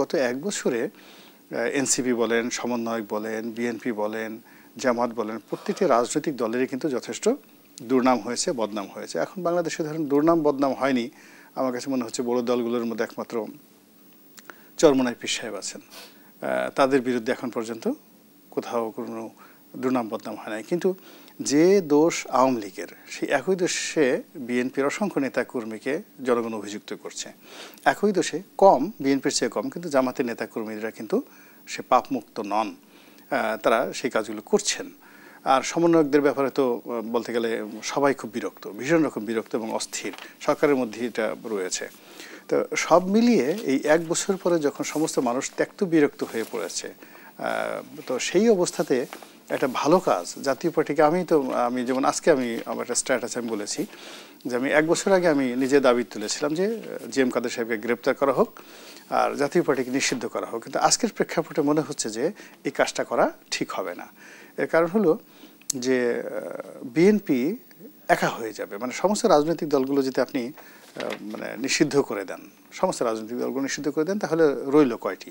গত 1 বছরে এনসিপি বলেন, সমন্বয়ক বলেন, বিএনপি বলেন, জামাত বলেন, প্রত্যেকটি রাজনৈতিক দলেরই কিন্তু যথেষ্ট দুর্নাম হয়েছে, বদনাম হয়েছে। এখন বাংলাদেশে ধরেন দুর্নাম বদনাম হয়নি, আমার কাছে মনে হচ্ছে বড় দলগুলোর মধ্যে একমাত্র চরমোনাই পীর সাহেব আছেন, তাদের বিরুদ্ধে এখন পর্যন্ত কোথাও কোনো দুর্নাম বদনাম হয় নাই। কিন্তু যে দোষ আওয়ামী লীগের, সেই একই দোষে বিএনপির অসংখ্য নেতাকর্মীকে জনগণ অভিযুক্ত করছে। একই দোষে কম, বিএনপির চেয়ে কম, কিন্তু জামাতের নেতাকর্মীরা কিন্তু সে পাপমুক্ত নন, তারা সেই কাজগুলো করছেন। আর সমন্বয়কদের ব্যাপারে তো বলতে গেলে সবাই খুব বিরক্ত, ভীষণ রকম বিরক্ত এবং অস্থির, সরকারের মধ্যে এটা রয়েছে। তো সব মিলিয়ে এই 1 বছর পরে যখন সমস্ত মানুষ ত্যক্ত বিরক্ত হয়ে পড়েছে, তো সেই অবস্থাতে একটা ভালো কাজ জাতীয় পার্টিকে, আমি যেমন আজকে আমার একটা স্ট্যাটাসে আমি বলেছি যে আমি 1 বছর আগে আমি নিজে দাবি তুলেছিলাম যে জিএম কাদের সাহেবকে গ্রেপ্তার করা হোক আর জাতীয় পার্টিকে নিষিদ্ধ করা হোক, কিন্তু আজকের প্রেক্ষাপটে মনে হচ্ছে যে এই কাজটা করা ঠিক হবে না। এর কারণ হলো যে বিএনপি একা হয়ে যাবে, মানে সমস্ত রাজনৈতিক দলগুলো যদি আপনি মানে নিষিদ্ধ করে দেন, সমস্ত রাজনৈতিক দলগুলো নিষিদ্ধ করে দেন, তাহলে রইল কয়টি?